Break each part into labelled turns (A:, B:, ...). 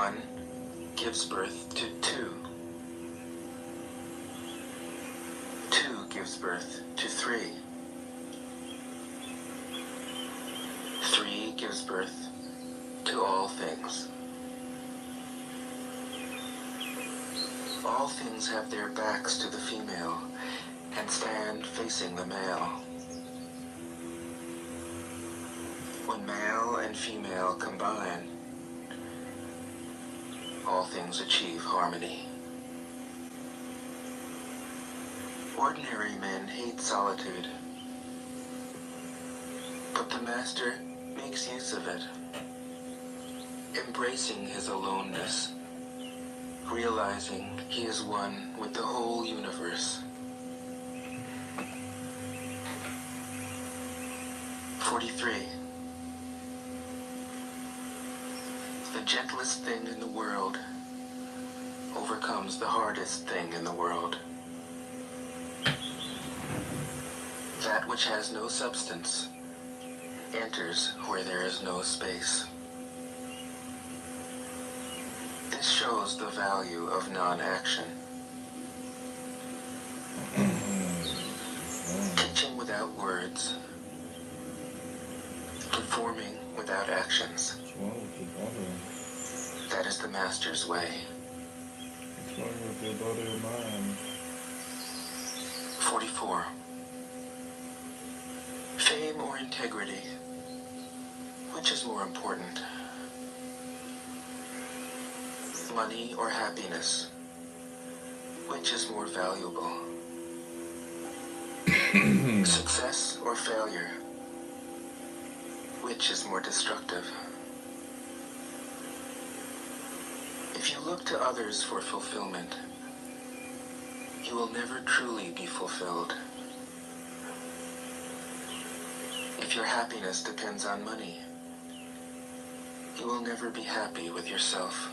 A: 1 gives birth to 2. 2 gives birth to 3. 3 gives birth to all things. All things have their backs to the female and stand facing the male. When male and female combine, all things achieve harmony. Ordinary men hate solitude, but the Master makes use of it, embracing his aloneness, realizing he is one with the whole universe. 43. The gentlest thing in the world overcomes the hardest thing in the world. That which has no substance enters where there is no space. This shows the value of non-action. Teaching without words, performing without actions. That is the Master's way. 44. Fame or integrity? Which is more important? Money or happiness? Which is more valuable? Success or failure? Which is more destructive? If you look to others for fulfillment, you will never truly be fulfilled. If your happiness depends on money, you will never be happy with yourself.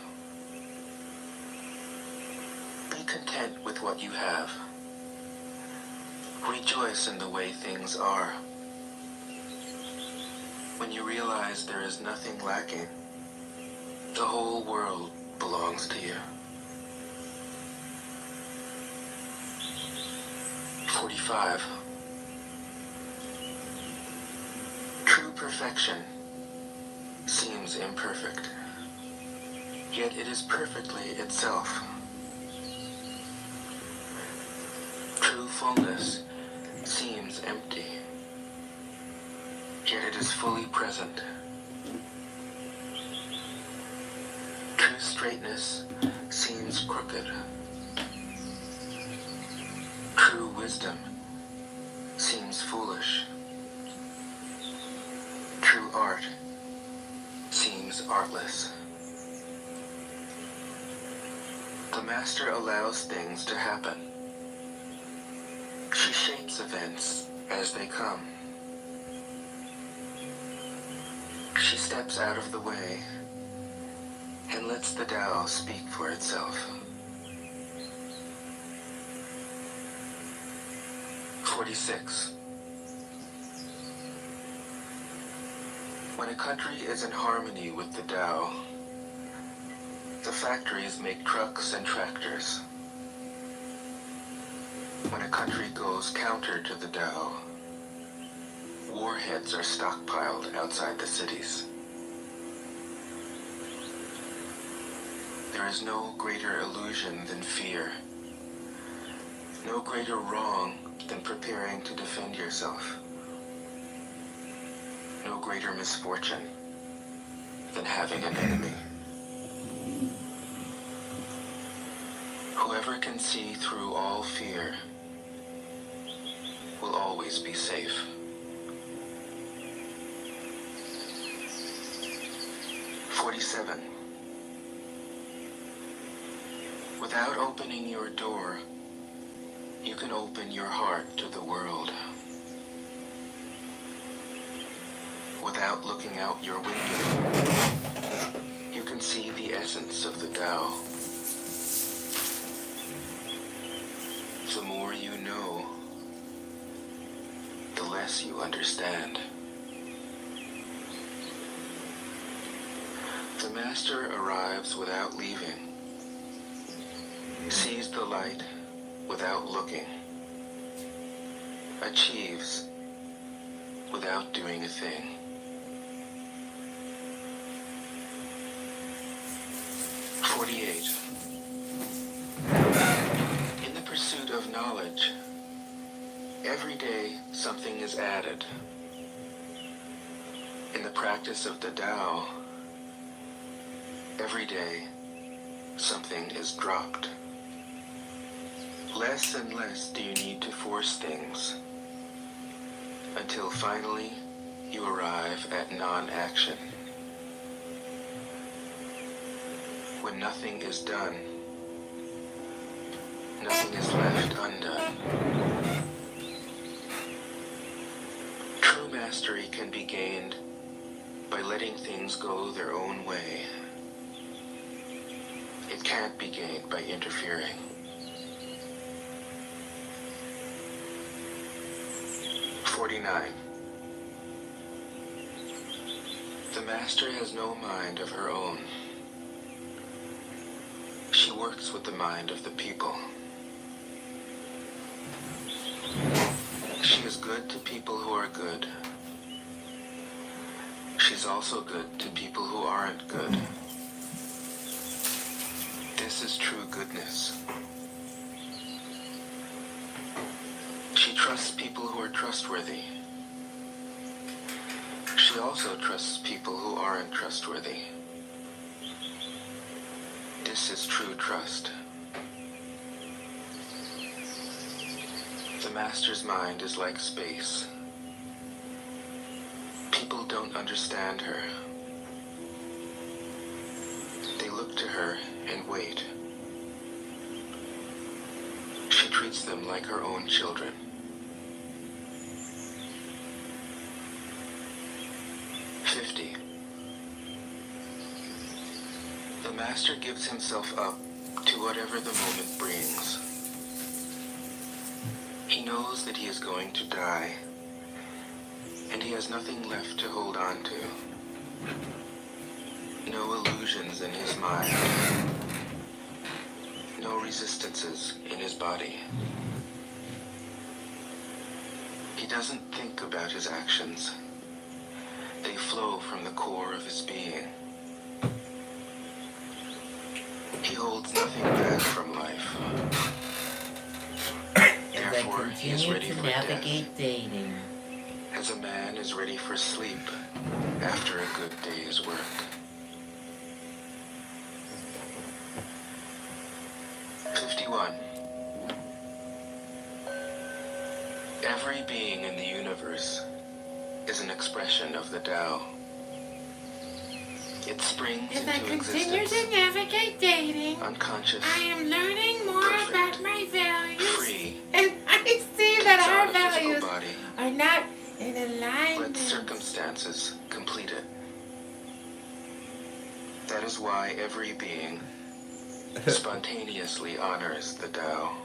A: Be content with what you have. Rejoice in the way things are. When you realize there is nothing lacking, the whole world belongs to you. 45. True perfection seems imperfect, yet it is perfectly itself. True fullness seems empty, yet it is fully present. True straightness seems crooked. True wisdom seems foolish. True art seems artless. The Master allows things to happen. She shapes events as they come. She steps out of the way and lets the Tao speak for itself. 46. When a country is in harmony with the Tao, the factories make trucks and tractors. When a country goes counter to the Tao, warheads are stockpiled outside the cities. There is no greater illusion than fear, no greater wrong than preparing to defend yourself, no greater misfortune than having an enemy. Whoever can see through all fear will always be safe. 47. Without opening your door, you can open your heart to the world. Without looking out your window, you can see the essence of the Tao. The more you know, the less you understand. The master arrives without leaving, sees the light without looking, achieves without doing a thing. In the pursuit of knowledge, every day something is added. In the practice of the Tao, every day something is dropped. Less and less do you need to force things, until finally you arrive at non-action. When nothing is done, nothing is left undone. True mastery can be gained by letting things go their own way. It can't be gained by interfering. The master has no mind of her own. She works with the mind of the people. She is good to people who are good. She's also good to people who aren't good. This is true goodness. She trusts people who are trustworthy. She also trusts people who aren't trustworthy. This is true trust. The master's mind is like space. People don't understand her. They look to her and wait. She treats them like her own children. The master gives himself up to whatever the moment brings. He knows that he is going to die, and he has nothing left to hold on to. No illusions in his mind. No resistances in his body. He doesn't think about his actions. They flow from the core of his being. He holds nothing back from life. Therefore, he is ready for death,
B: dating.
A: as a man is ready for sleep after a good day's work. 51. Every being in the universe is an expression of the Tao. It springs
B: As I
A: into
B: continue
A: existence,
B: to navigate dating,
A: unconscious,
B: I am learning more
A: perfect,
B: about my values,
A: free,
B: and I see that
A: gets
B: our
A: out of physical
B: values
A: body,
B: are not in
A: let
B: alignment.
A: circumstances complete it. That is why every being spontaneously honors the Tao.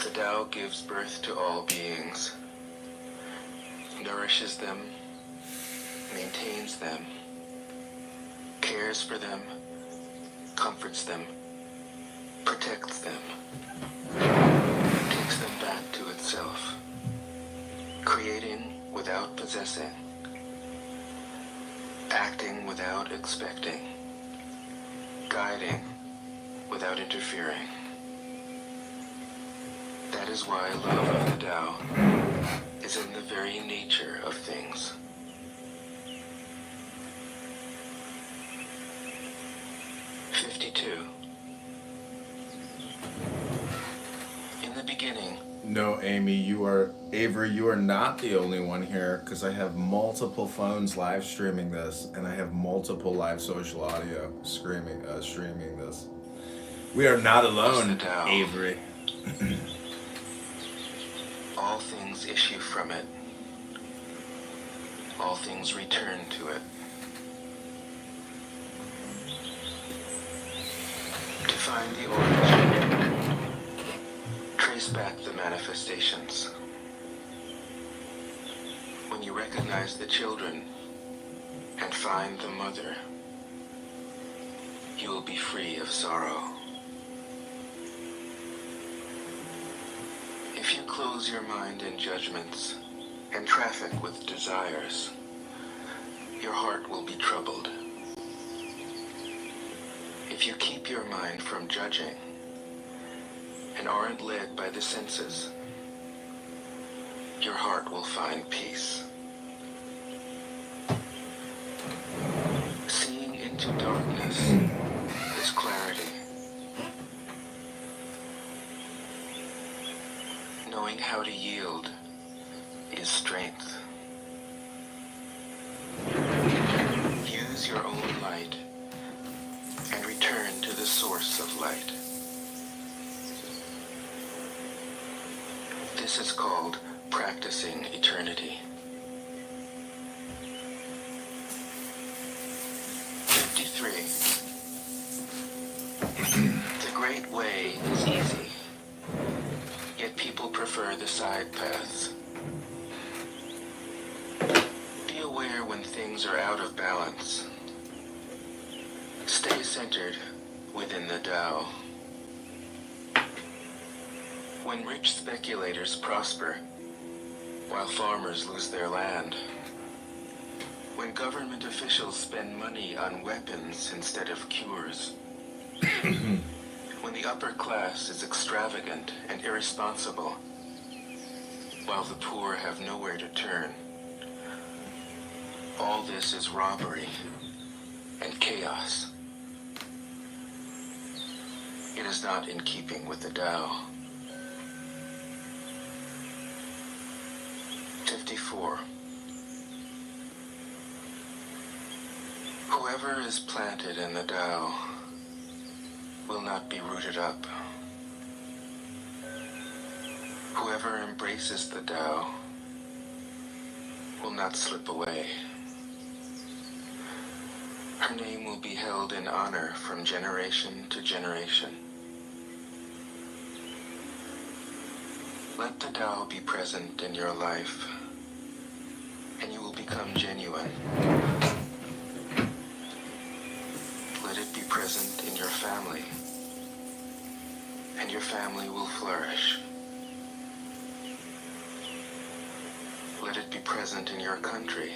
A: The Tao gives birth to all beings, nourishes them, maintains them, cares for them, comforts them, protects them, takes them back to itself, creating without possessing, acting without expecting, guiding without interfering. That is why love of the Tao is in the very nature of things. 52. In the beginning.
C: No, Amy, Avery, you are not the only one here, because I have multiple phones live streaming this, and I have multiple live social audio streaming this. We are not alone, Avery.
A: All things issue from it. All things return to it. To find the origin, trace back the manifestations. When you recognize the children, find the mother, you will be free of sorrow. If you close your mind in judgments and traffic with desires, your heart will be troubled. If you keep your mind from judging and aren't led by the senses, your heart will find peace. Seeing into darkness is clarity. Knowing how to yield is strength. Use your own light and return to the source of light. This is called practicing eternity. 53. The great way is easy, yet people prefer the side paths. Be aware when things are out of balance. Stay centered within the Tao. When rich speculators prosper, while farmers lose their land, when government officials spend money on weapons instead of cures, when the upper class is extravagant and irresponsible, while the poor have nowhere to turn, all this is robbery and chaos. It is not in keeping with the Tao. 54. Whoever is planted in the Tao will not be rooted up. Whoever embraces the Tao will not slip away. Her name will be held in honor from generation to generation. Let the Tao be present in your life, and you will become genuine. Let it be present in your family, and your family will flourish. Let it be present in your country,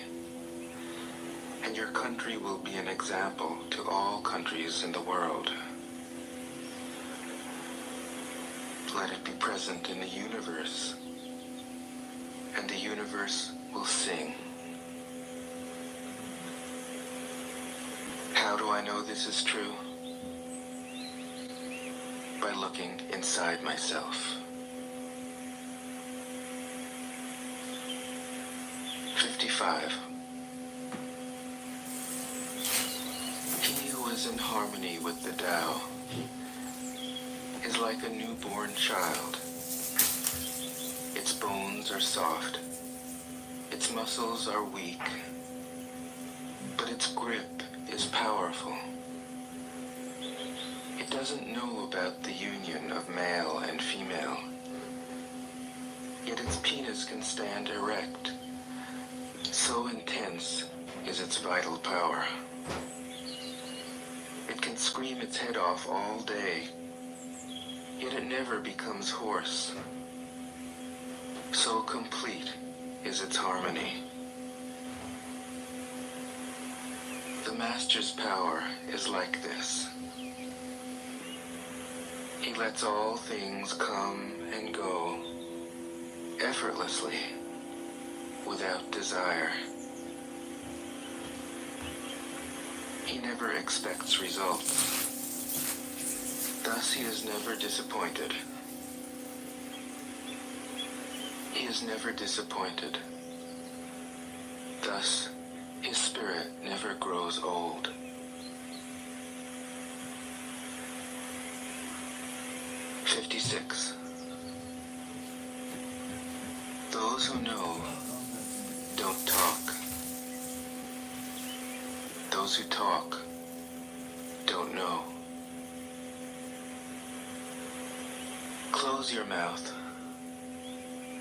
A: and your country will be an example to all countries in the world. Let it be present in the universe, and the universe will sing. How do I know this is true? By looking inside myself. 55. He who is in harmony with the Tao is like a newborn child. Its bones are soft, its muscles are weak, but its grip is powerful. It doesn't know about the union of male and female, yet its penis can stand erect. So intense is its vital power. It can scream its head off all day, yet it never becomes hoarse. So complete is its harmony. The Master's power is like this. He lets all things come and go effortlessly, without desire. He never expects results. Thus he is never disappointed. He is never disappointed. Thus his spirit never grows old. 56. Those who know don't talk. Those who talk don't know. Close your mouth.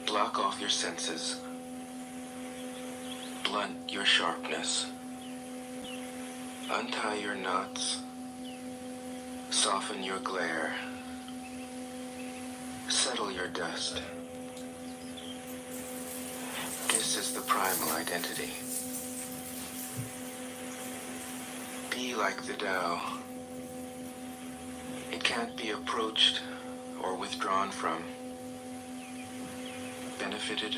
A: Block off your senses. Blunt your sharpness. Untie your knots. Soften your glare. Settle your dust. This is the primal identity. Be like the Tao. It can't be approached or withdrawn from, benefited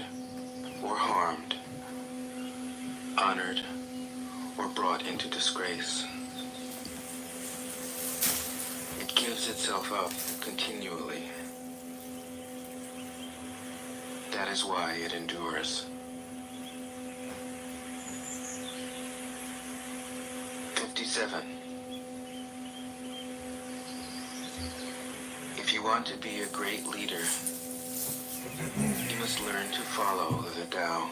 A: or harmed, honored or brought into disgrace. It gives itself up continually. That is why it endures. 57. If you want to be a great leader, you must learn to follow the Tao.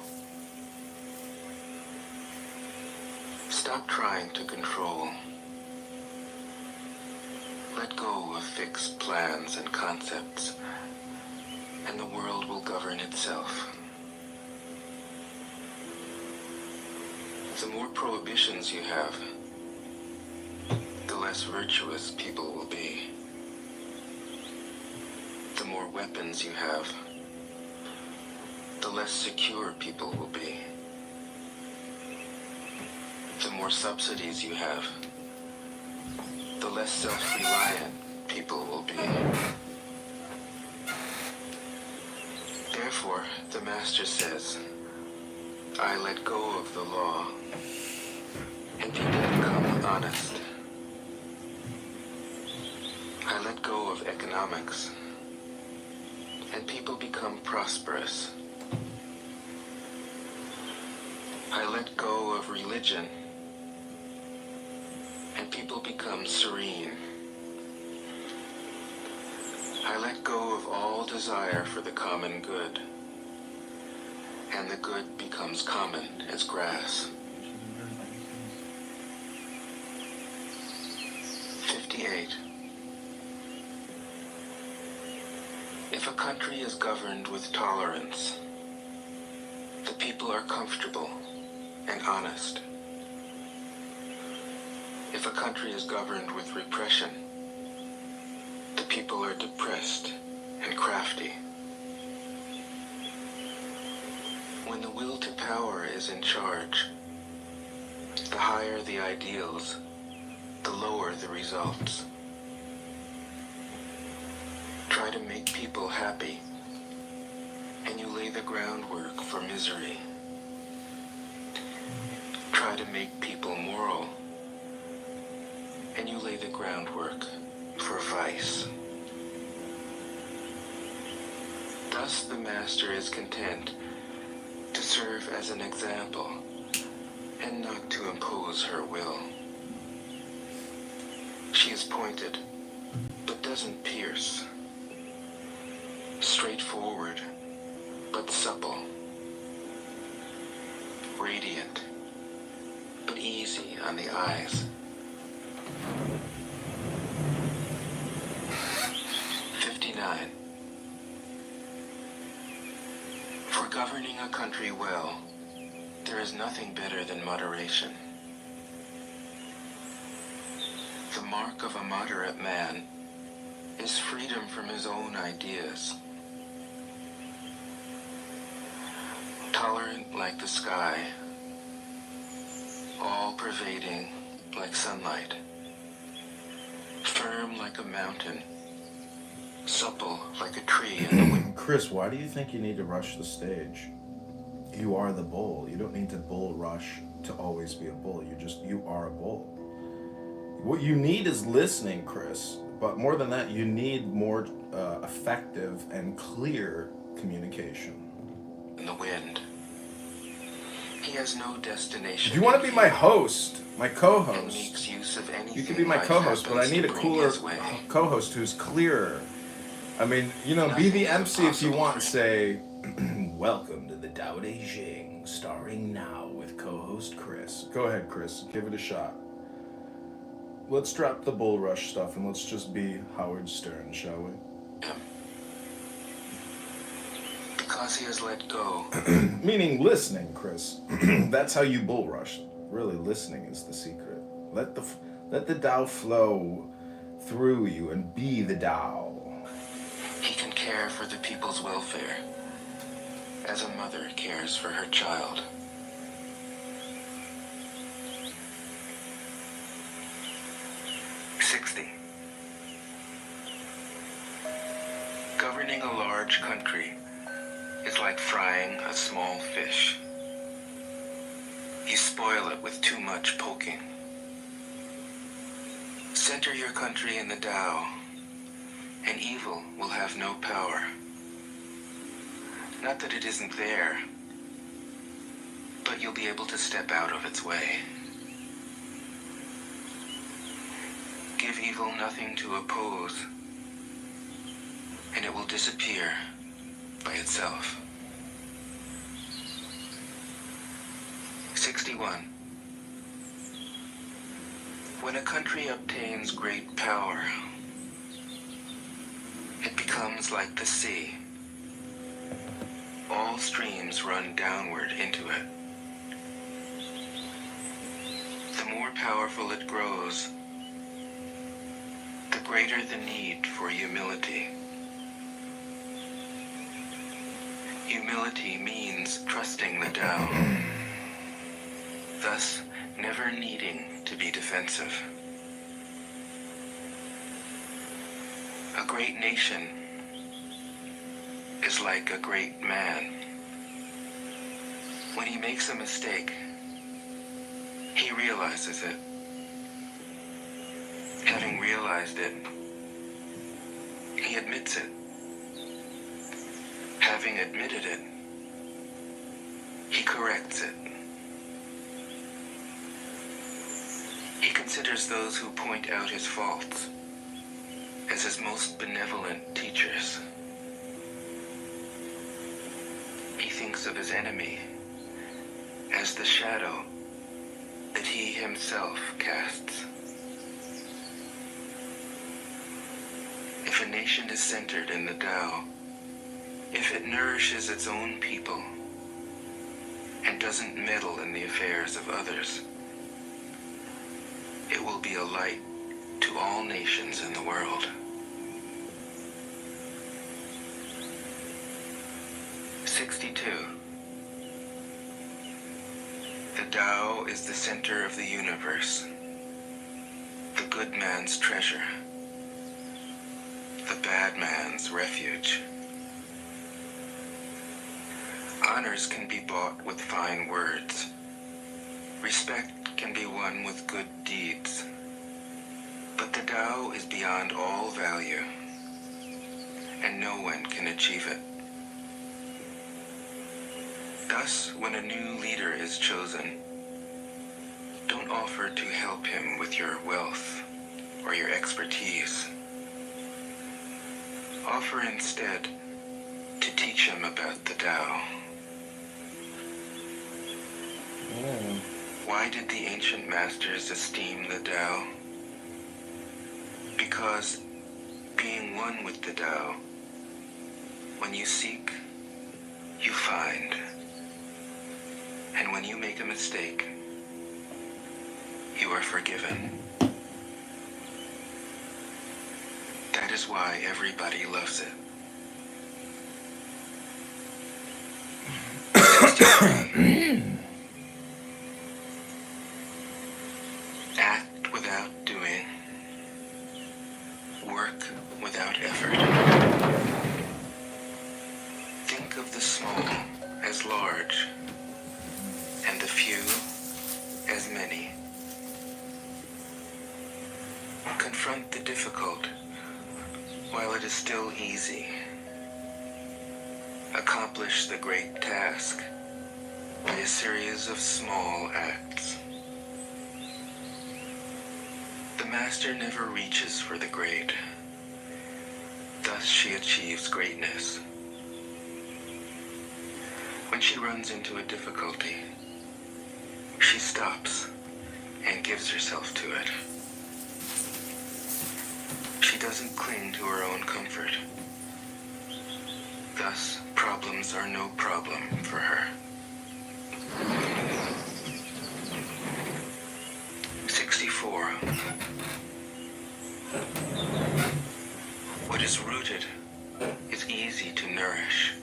A: Stop trying to control. Let go of fixed plans and concepts, and the world will govern itself. The more prohibitions you have, the less virtuous people will be. The more weapons you have, the less secure people will be. The more subsidies you have, the less self-reliant people will be. Therefore, the Master says, I let go of the law, and people become honest. I let go of economics, and people become prosperous. I let go of religion, and people become serene. I let go of all desire for the common good, and the good becomes common as grass. 58. If a country is governed with tolerance, the people are comfortable and honest. If a country is governed with repression, the people are depressed and crafty. When the will to power is in charge, the higher the ideals, the lower the results. Try to make people happy, and you lay the groundwork for misery. Try to make people moral, and you lay the groundwork for vice. Thus the Master is content to serve as an example and not to impose her will. She is pointed, but doesn't pierce. Straightforward, but supple. Radiant, but easy on the eyes. 59. For governing a country well, there is nothing better than moderation. The mark of a moderate man is freedom from his own ideas. Tolerant like the sky, all-pervading like sunlight, firm like a mountain, supple like a tree in the wind.
C: Chris, why do you think you need to rush the stage? You are the bull. You don't need to bull rush to always be a bull. You are a bull. What you need is listening, Chris. But more than that, you need more effective and clear communication.
A: In the wind. He has no destination.
C: If you want to be my host, my
A: And
C: co-host,
A: makes use of anything
C: you can be my
A: life
C: co-host, but I
A: happens
C: need a
A: to bring
C: cooler
A: his way.
C: co-host who's clearer. I mean, be the MC if you want. Say, welcome to the Tao Te Ching, starring now with co-host Chris. Go ahead, Chris. Give it a shot. Let's drop the bull rush stuff and let's just be Howard Stern, shall we?
A: Because he has let go.
C: Meaning listening, Chris. That's how you bull rush. Really, listening is the secret. Let the Tao flow through you and be the Tao.
A: He can care for the people's welfare as a mother cares for her child. Governing a large country is like frying a small fish. You spoil it with too much poking. Center your country in the Tao, and evil will have no power. Not that it isn't there, but you'll be able to step out of its way. Give evil nothing to oppose, and it will disappear by itself. 61. When a country obtains great power, it becomes like the sea. All streams run downward into it. The more powerful it grows, the greater the need for humility. Humility means trusting the Tao, thus never needing to be defensive. A great nation is like a great man. When he makes a mistake, he realizes it. Having realized it, he admits it. Having admitted it, he corrects it. He considers those who point out his faults as his most benevolent teachers. He thinks of his enemy as the shadow that he himself casts. If a nation is centered in the Tao, if it nourishes its own people and doesn't meddle in the affairs of others, it will be a light to all nations in the world. 62. The Tao is the center of the universe, the good man's treasure, the bad man's refuge. Honors can be bought with fine words. Respect can be won with good deeds. But the Tao is beyond all value, and no one can achieve it. Thus, when a new leader is chosen, don't offer to help him with your wealth or your expertise. Offer instead to teach him about the Tao. Why did the ancient masters esteem the Tao? Because being one with the Tao, when you seek, you find. And when you make a mistake, you are forgiven. That is why everybody loves it. Act without doing. Work without effort. Think of the small as large, and the few as many. Confront the difficult while it is still easy. Accomplish the great task by a series of small acts. The master never reaches for the great. Thus she achieves greatness. When she runs into a difficulty, she stops and gives herself to it. She doesn't cling to her own comfort. Thus, problems are no problem for her. 64. is rooted is easy to nourish.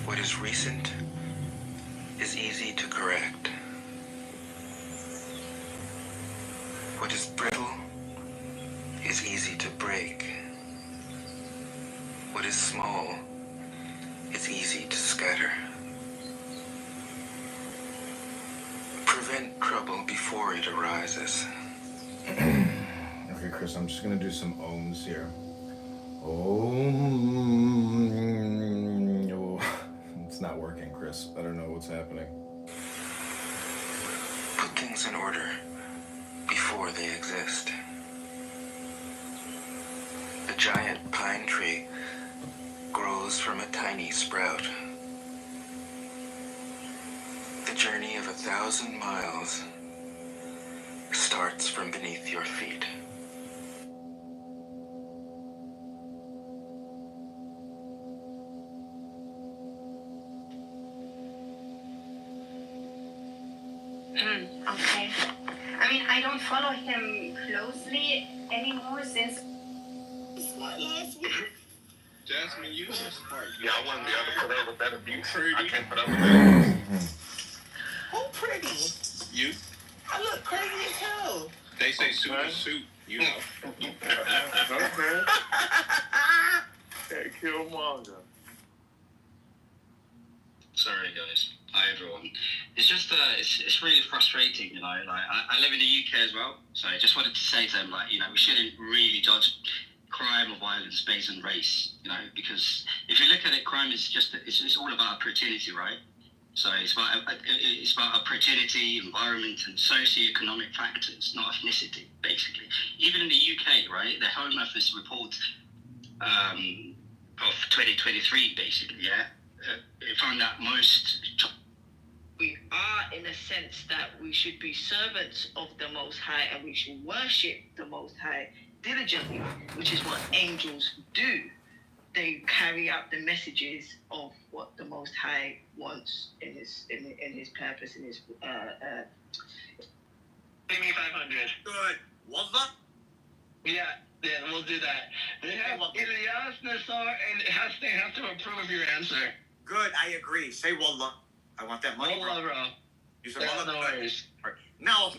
A: What is recent is easy to correct. What is brittle is easy to break. What is small is easy to scatter. Prevent trouble before it arises.
C: Okay, Chris, I'm just gonna do some ohms here. Om. Oh, it's not working, Chris. I don't know what's happening.
A: Put things in order before they exist. The giant pine tree grows from a tiny sprout. The journey of 1,000 miles starts from beneath your feet.
D: Okay. I mean, I don't follow him closely anymore since.
E: Jasmine, you so smart.
F: Yeah, I wouldn't be able to put up with that abuse. I can't put up with that.
E: Who pretty? You?
B: I look crazy as hell.
E: They say suit is suit, you know.
F: Okay. Hey, Killmonger.
G: Sorry, guys. Hi, everyone. It's just, it's really frustrating, you know. Like, I live in the UK as well, so I just wanted to say to them, like, you know, we shouldn't really judge crime or violence based on race, you know, because if you look at it, crime is just, it's all about opportunity, right? So it's about opportunity, environment, and socio-economic factors, not ethnicity, basically. Even in the UK, right, the Home Office report of 2023, basically, yeah, it found that most.
H: We are in a sense that we should be servants of the Most High and we should worship the Most High diligently, which is what angels do. They carry out the messages of what the Most High wants in his purpose, in his
F: Give me 500. Good. Wallah?
G: Yeah, we'll do that. They have Ilyas, Nassar, and they have to approve your answer.
F: Good, I agree. Say wallah. I want that money.
G: Wallah, bro.
F: You said
G: Yeah,
F: wallah.
G: no
F: Good.
G: worries.
F: All right. Now.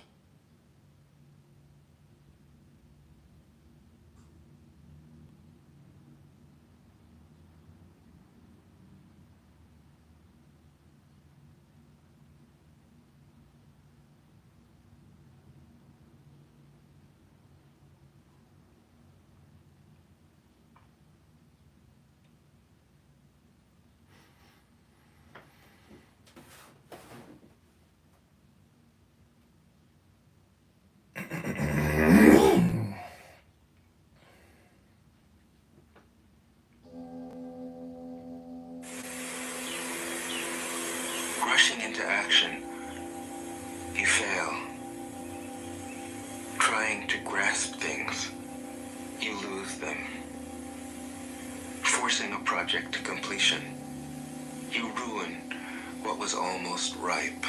A: Rushing into action, you fail. Trying to grasp things, you lose them. Forcing a project to completion, you ruin what was almost ripe.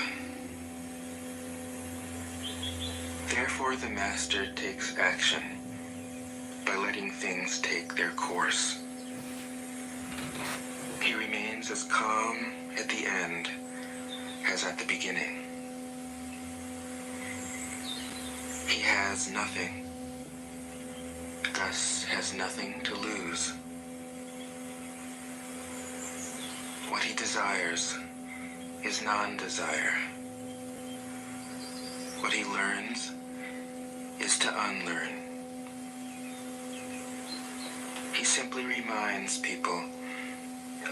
A: Therefore, the master takes action by letting things take their course. He remains as calm at the end as at the beginning. He has nothing, thus has nothing to lose. What he desires is non-desire. What he learns is to unlearn. He simply reminds people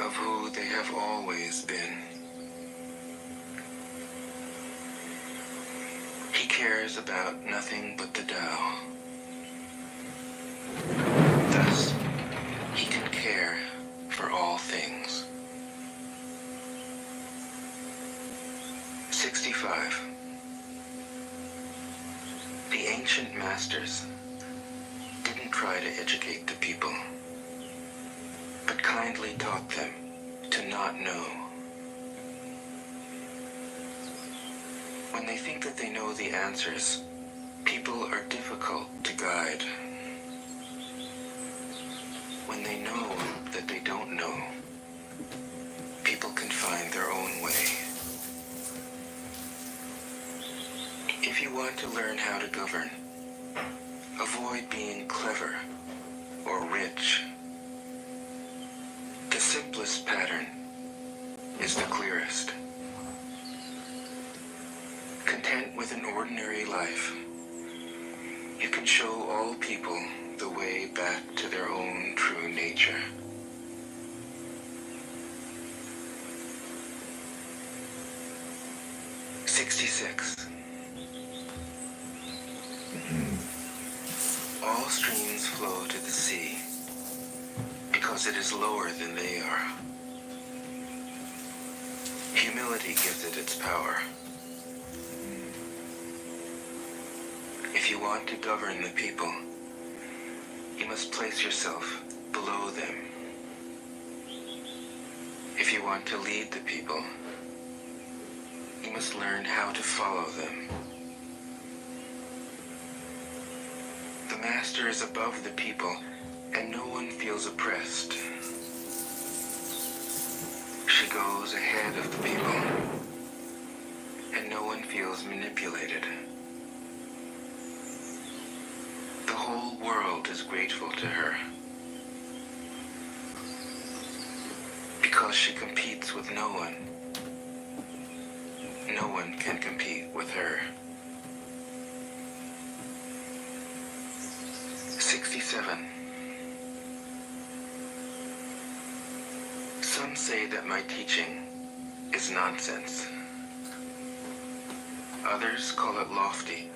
A: of who they have always been. He cares about nothing but the Tao. Thus, he can care for all things. 65. The ancient masters didn't try to educate the people, but kindly taught them to not know. When they think that they know the answers, people are difficult to guide. When they know that they don't know, people can find their own way. If you want to learn how to govern, avoid being clever or rich. The simplest pattern is the clearest. Content with an ordinary life, you can show all people the way back to their own true nature. "66. All streams flow to the sea because it is lower than they are. Humility gives it its power. If you want to govern the people, you must place yourself below them. If you want to lead the people, you must learn how to follow them. The master is above the people, and no one feels oppressed. She goes ahead of the people, and no one feels manipulated. The whole world is grateful to her, because she competes with no one. No one can compete with her. 67. Some say that my teaching is nonsense. Others call it lofty,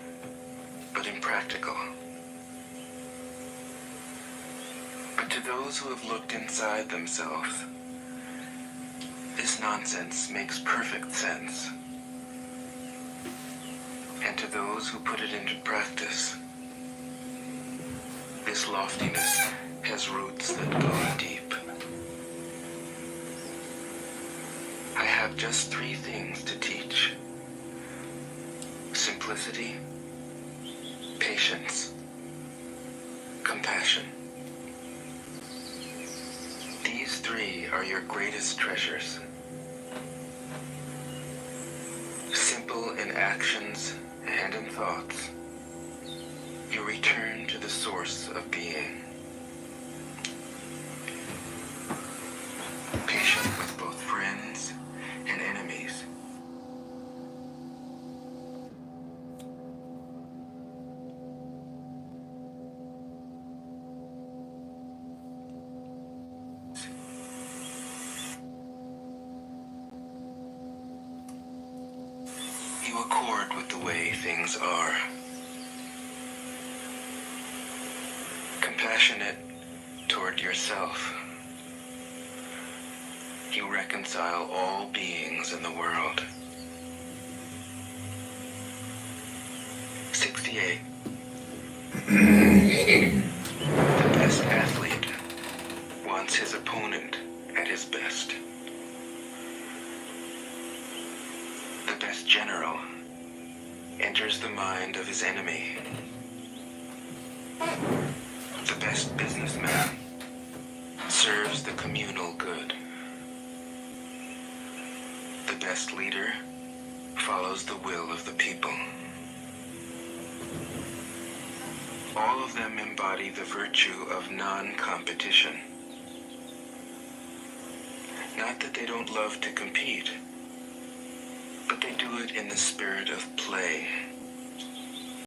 A: but impractical. But to those who have looked inside themselves, this nonsense makes perfect sense. And to those who put it into practice, this loftiness has roots that go deep. I have just 3 things to teach: simplicity, patience, compassion. These 3 are your greatest treasures. Simple in actions and in thoughts, you return to the source of being. Patient with both friends and enemies. You accord with the way things are. Compassionate toward yourself. You reconcile all beings in the world. 68. The best athlete wants his opponent at his best. The best general enters the mind of his enemy. The best businessman serves the communal good. The best leader follows the will of the people. All of them embody the virtue of non-competition. Not that they don't love to compete, but they do it in the spirit of play.